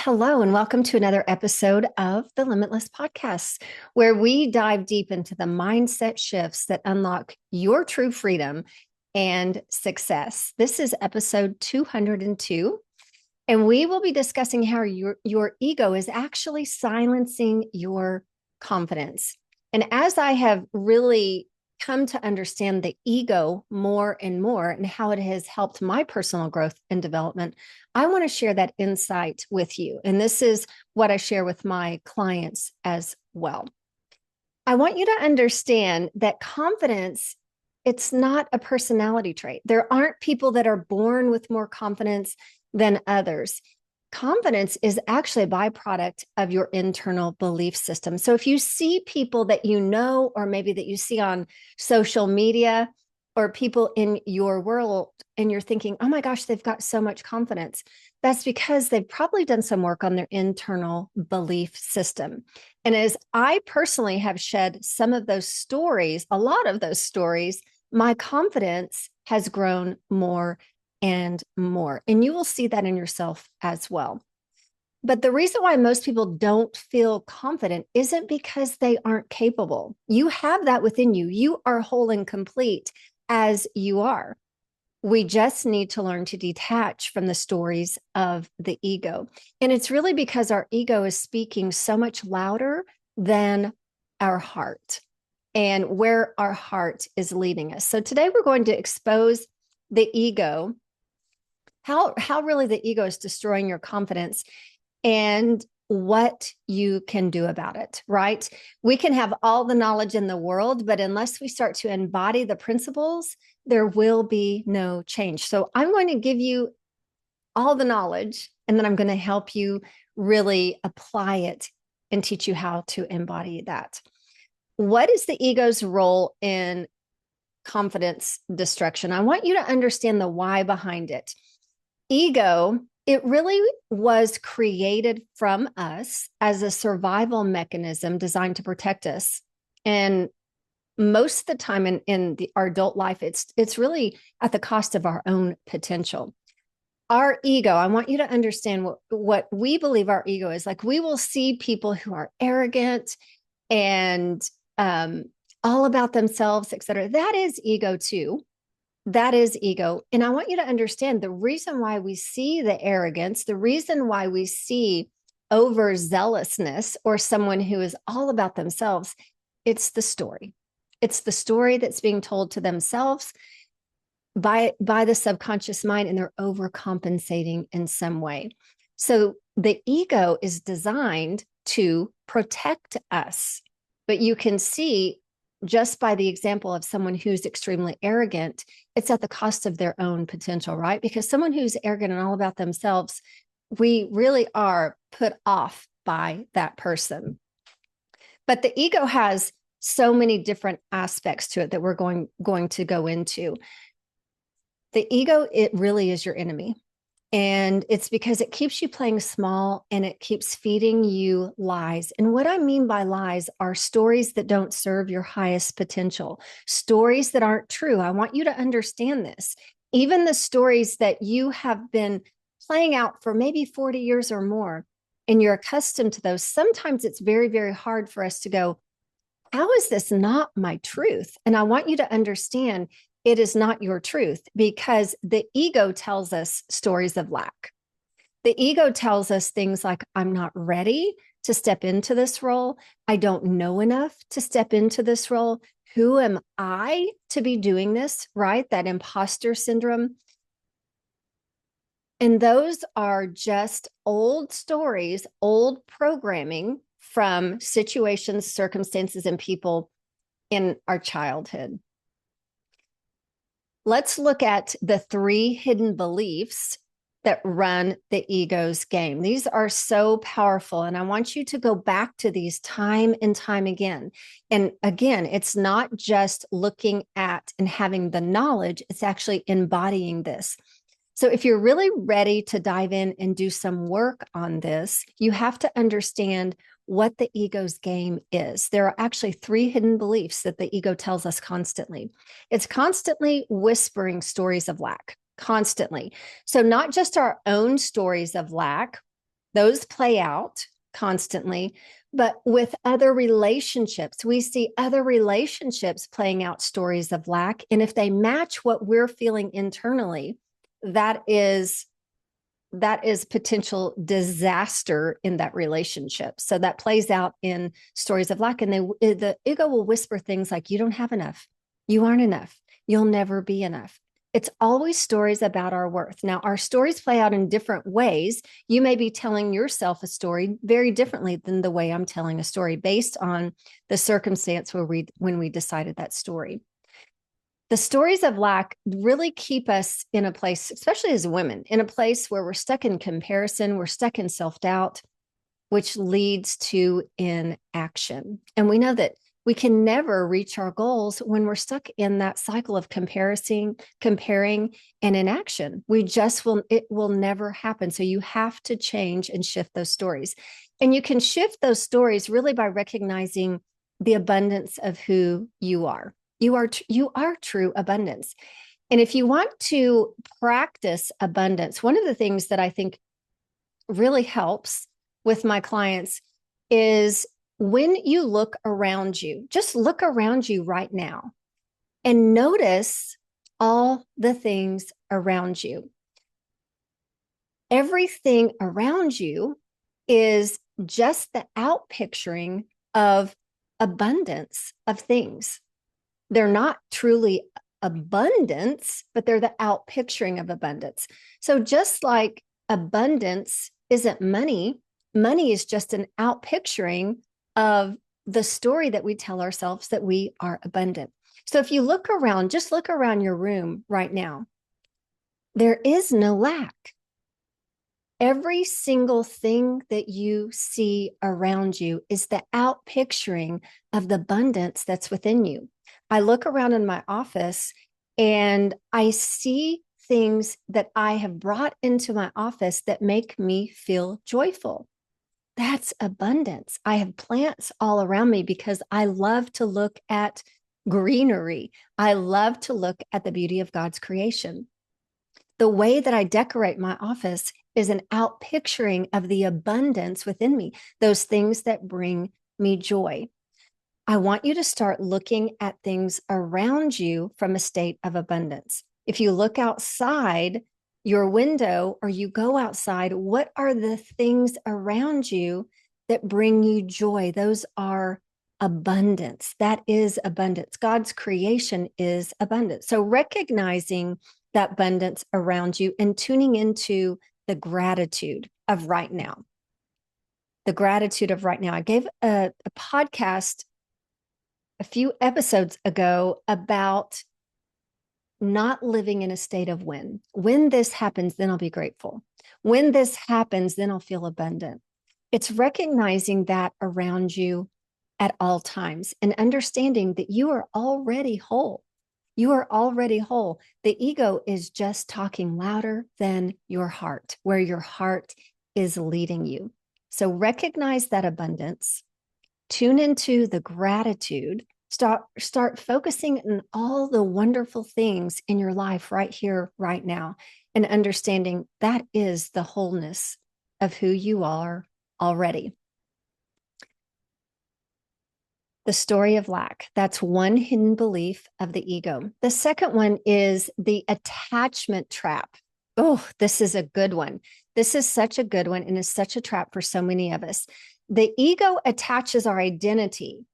Hello, and welcome to another episode of the Limitless Podcast, where we dive deep into the mindset shifts that unlock your true freedom and success. This is episode 202, and we will be discussing how your ego is actually silencing your confidence. And as I have really come to understand the ego more and more and how it has helped my personal growth and development, I want to share that insight with you. And this is what I share with my clients as well. I want you to understand that confidence, it's not a personality trait. There aren't people that are born with more confidence than others. Confidence is actually a byproduct of your internal belief system. So if you see people that you know, or maybe that you see on social media or people in your world, and you're thinking, oh my gosh, they've got so much confidence, that's because they've probably done some work on their internal belief system. And as I personally have shed some of those stories, a lot of those stories, my confidence has grown more and more. And you will see that in yourself as well. But the reason why most people don't feel confident isn't because they aren't capable. You have that within you. You are whole and complete as you are. We just need to learn to detach from the stories of the ego. And it's really because our ego is speaking so much louder than our heart and where our heart is leading us. So today we're going to expose the ego, how really the ego is destroying your confidence and what you can do about it, right? We can have all the knowledge in the world, but unless we start to embody the principles, there will be no change. So I'm going to give you all the knowledge, and then I'm going to help you really apply it and teach you how to embody that. What is the ego's role in confidence destruction? I want you to understand the why behind it. Ego, it really was created from us as a survival mechanism designed to protect us. And most of the time in our adult life, it's really at the cost of our own potential. Our ego, I want you to understand what we believe our ego is. Like, we will see people who are arrogant and all about themselves, et cetera. That is ego too. That is ego. And I want you to understand the reason why we see the arrogance, the reason why we see overzealousness or someone who is all about themselves, it's the story. It's the story that's being told to themselves by the subconscious mind, and they're overcompensating in some way. So the ego is designed to protect us. But you can see just by the example of someone who's extremely arrogant, it's at the cost of their own potential, right? Because someone who's arrogant and all about themselves, we really are put off by that person. But the ego has so many different aspects to it that we're going to go into. The ego, it really is your enemy. And it's because it keeps you playing small and it keeps feeding you lies. And what I mean by lies are stories that don't serve your highest potential, stories that aren't true. I want you to understand this. Even the stories that you have been playing out for maybe 40 years or more, and you're accustomed to those, sometimes it's very, very hard for us to go, how is this not my truth? And I want you to understand it is not your truth, because the ego tells us stories of lack. The ego tells us things like, I'm not ready to step into this role. I don't know enough to step into this role. Who am I to be doing this, right? That imposter syndrome. And those are just old stories, old programming from situations, circumstances, and people in our childhood. Let's look at the 3 hidden beliefs that run the ego's game. These are so powerful, and I want you to go back to these time and time again. And again, it's not just looking at and having the knowledge, it's actually embodying this. So if you're really ready to dive in and do some work on this, you have to understand what the ego's game is. There are actually 3 hidden beliefs that the ego tells us constantly. It's constantly whispering stories of lack, constantly. So not just our own stories of lack, Those play out constantly. But with other relationships, we see other relationships playing out stories of lack. And if they match what we're feeling internally, that is potential disaster in that relationship. So that plays out in stories of lack. And the ego will whisper things like, you don't have enough. You aren't enough. You'll never be enough. It's always stories about our worth. Now, our stories play out in different ways. You may be telling yourself a story very differently than the way I'm telling a story based on the circumstance when we decided that story. The stories of lack really keep us in a place, especially as women, in a place where we're stuck in comparison, we're stuck in self-doubt, which leads to inaction. And we know that we can never reach our goals when we're stuck in that cycle of comparing, and inaction. It will never happen. So you have to change and shift those stories. And you can shift those stories really by recognizing the abundance of who you are. You are true abundance. And if you want to practice abundance, one of the things that I think really helps with my clients is when you look around you, just look around you right now and notice all the things around you. Everything around you is just the outpicturing of abundance of things. They're not truly abundance, but they're the outpicturing of abundance. So just like abundance isn't money, money is just an outpicturing of the story that we tell ourselves that we are abundant. So if you look around, just look around your room right now, there is no lack. Every single thing that you see around you is the outpicturing of the abundance that's within you. I look around in my office and I see things that I have brought into my office that make me feel joyful. That's abundance. I have plants all around me because I love to look at greenery. I love to look at the beauty of God's creation. The way that I decorate my office is an outpicturing of the abundance within me, those things that bring me joy. I want you to start looking at things around you from a state of abundance. If you look outside your window or you go outside, what are the things around you that bring you joy? Those are abundance. That is abundance. God's creation is abundance. So recognizing that abundance around you and tuning into the gratitude of right now. The gratitude of right now. I gave a podcast a few episodes ago about not living in a state of when. When this happens, then I'll be grateful. When this happens, then I'll feel abundant. It's recognizing that around you at all times and understanding that you are already whole. You are already whole. The ego is just talking louder than your heart, where your heart is leading you. So recognize that abundance, tune into the gratitude, start focusing on all the wonderful things in your life right here, right now, and understanding that is the wholeness of who you are already. The story of lack. That's one hidden belief of the ego. The second one is the attachment trap. Oh, this is a good one. This is such a good one and is such a trap for so many of us. The ego attaches our identity.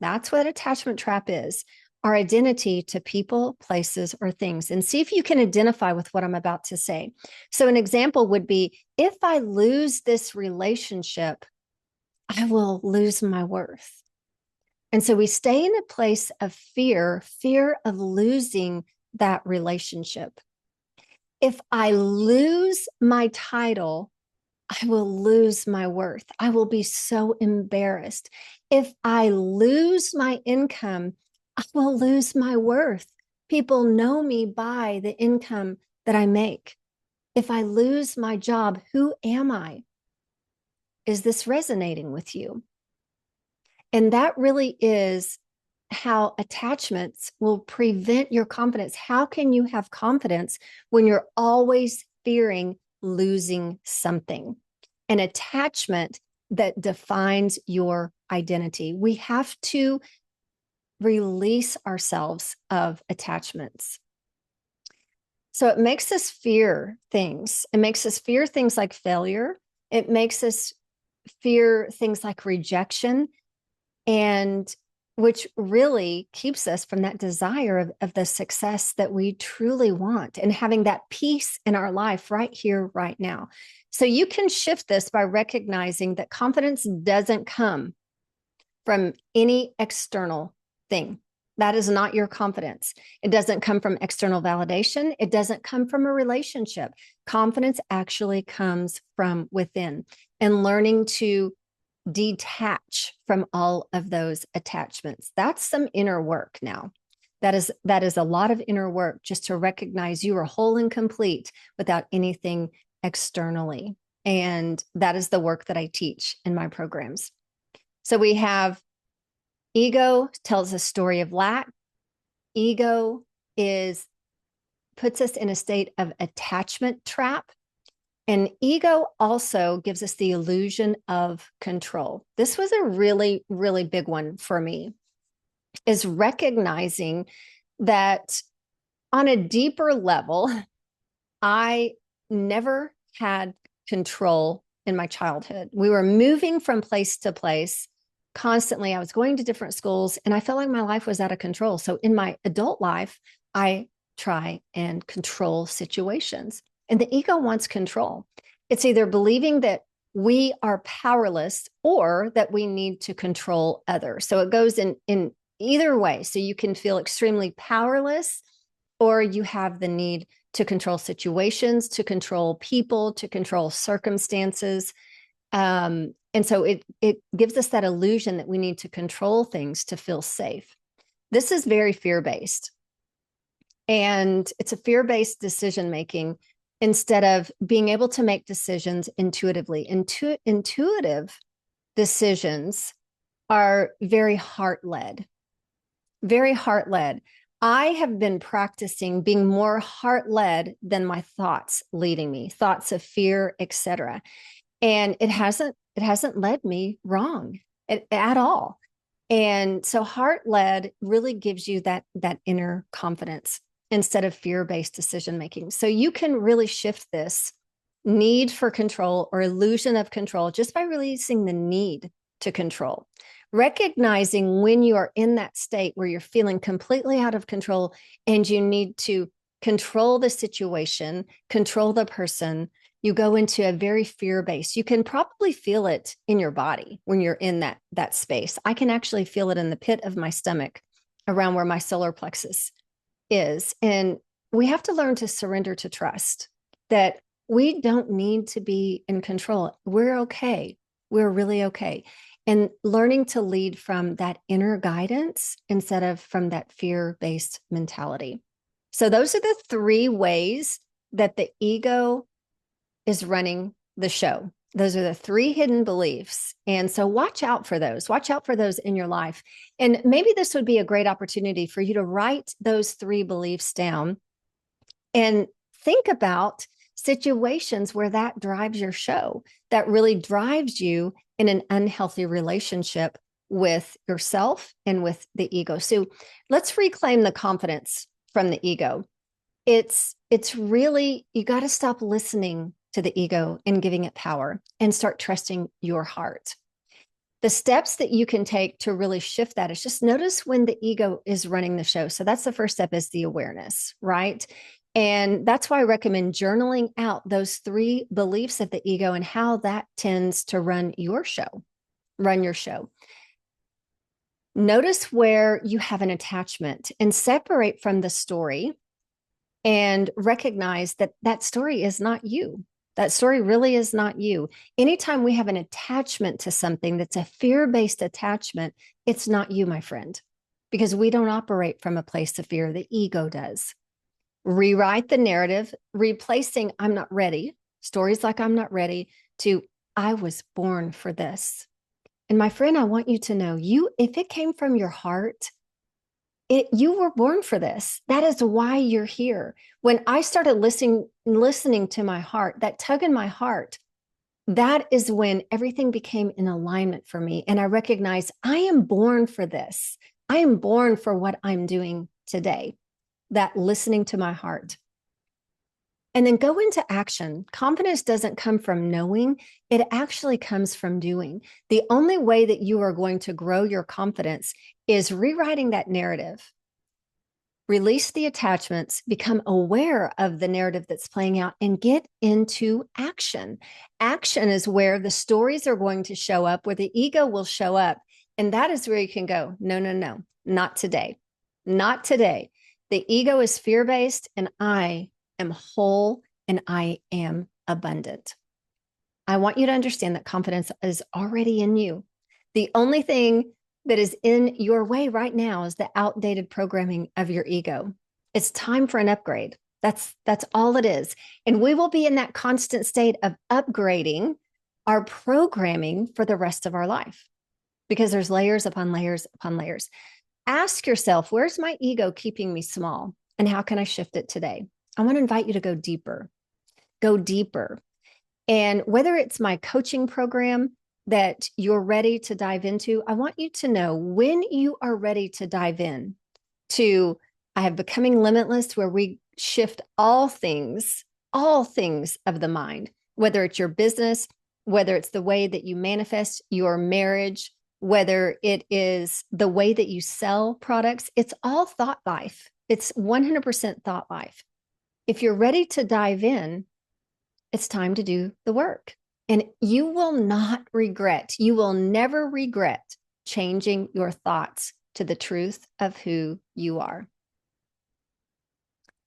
That's what attachment trap is. Our identity to people, places, or things. And see if you can identify with what I'm about to say. So an example would be, if I lose this relationship, I will lose my worth. And so we stay in a place of fear of losing that relationship. If I lose my title, I will lose my worth. I will be so embarrassed. If I lose my income, I will lose my worth. People know me by the income that I make. If I lose my job, who am I? Is this resonating with you? And that really is how attachments will prevent your confidence. How can you have confidence when you're always fearing losing something? an attachment that defines your identity. We have to release ourselves of attachments. So it makes us fear things. It makes us fear things like failure. It makes us fear things like rejection, and which really keeps us from that desire of the success that we truly want and having that peace in our life right here, right now. So you can shift this by recognizing that confidence doesn't come from any external thing. That is not your confidence. It doesn't come from external validation. It doesn't come from a relationship. Confidence actually comes from within, and learning to detach from all of those attachments. That's some inner work now. That is a lot of inner work, just to recognize you are whole and complete without anything externally. And that is the work that I teach in my programs. So we have ego tells a story of lack. Ego puts us in a state of attachment trap. And ego also gives us the illusion of control. This was a really, really big one for me, is recognizing that on a deeper level, I never had control in my childhood. We were moving from place to place constantly. I was going to different schools, and I felt like my life was out of control. So in my adult life, I try and control situations. And the ego wants control. It's either believing that we are powerless or that we need to control others. So it goes in either way. So you can feel extremely powerless, or you have the need to control situations, to control people, to control circumstances. And so it gives us that illusion that we need to control things to feel safe. This is very fear-based. And it's a fear-based decision-making instead of being able to make decisions intuitively. Intuitive decisions are very heart-led, very heart-led. I have been practicing being more heart-led than my thoughts leading me, thoughts of fear, etc. And it hasn't led me wrong at all. And so heart-led really gives you that inner confidence instead of fear-based decision-making. So you can really shift this need for control or illusion of control just by releasing the need to control. Recognizing when you are in that state where you're feeling completely out of control and you need to control the situation, control the person, you go into a very fear-based. You can probably feel it in your body when you're in that space. I can actually feel it in the pit of my stomach around where my solar plexus is. And we have to learn to surrender to trust that we don't need to be in control. We're okay. We're really okay. And learning to lead from that inner guidance instead of from that fear-based mentality. So those are the three ways that the ego is running the show. Those are the three hidden beliefs. And so watch out for those. Watch out for those in your life. And maybe this would be a great opportunity for you to write those three beliefs down and think about situations where that drives your show, that really drives you in an unhealthy relationship with yourself and with the ego. So let's reclaim the confidence from the ego. It's really, you got to stop listening to the ego and giving it power and start trusting your heart. The steps that you can take to really shift that is just notice when the ego is running the show. So that's the first step, is the awareness, right? And that's why I recommend journaling out those three beliefs of the ego and how that tends to run your show. Notice where you have an attachment and separate from the story and recognize that that story is not you. That story really is not you. Anytime we have an attachment to something that's a fear-based attachment, it's not you, my friend, because we don't operate from a place of fear. The ego does. Rewrite the narrative, replacing I'm not ready, stories like I'm not ready, to I was born for this. And my friend, I want you to know, if it came from your heart, you were born for this. That is why you're here. When I started listening to my heart, that tug in my heart that is when everything became in alignment for me. And I recognized I am born for this. I am born for what I'm doing today, that listening to my heart. And then go into action. Confidence doesn't come from knowing, it actually comes from doing. The only way that you are going to grow your confidence is rewriting that narrative. Release the attachments, become aware of the narrative that's playing out, and get into action. Action is where the stories are going to show up, where the ego will show up. And that is where you can go, no, no, no, not today. Not today. The ego is fear-based, and I am whole and I am abundant. I want you to understand that confidence is already in you. The only thing that is in your way right now is the outdated programming of your ego. It's time for an upgrade. That's all it is. And we will be in that constant state of upgrading our programming for the rest of our life, because there's layers upon layers upon layers. Ask yourself, where's my ego keeping me small? And how can I shift it today? I want to invite you to go deeper. Go deeper. And whether it's my coaching program that you're ready to dive into, I want you to know when you are ready to dive in to, I have Becoming Limitless, where we shift all things of the mind, whether it's your business, whether it's the way that you manifest your marriage, whether it is the way that you sell products. It's all thought life. It's 100% thought life. If you're ready to dive in, it's time to do the work. And you will not regret, you will never regret changing your thoughts to the truth of who you are.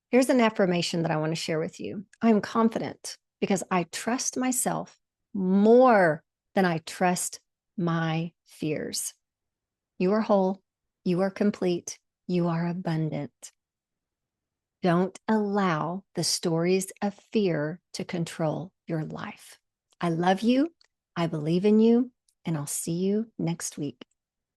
Here's an affirmation that I want to share with you. I'm confident because I trust myself more than I trust my fears. You are whole, you are complete, you are abundant. Don't allow the stories of fear to control your life. I love you. I believe in you, and I'll see you next week.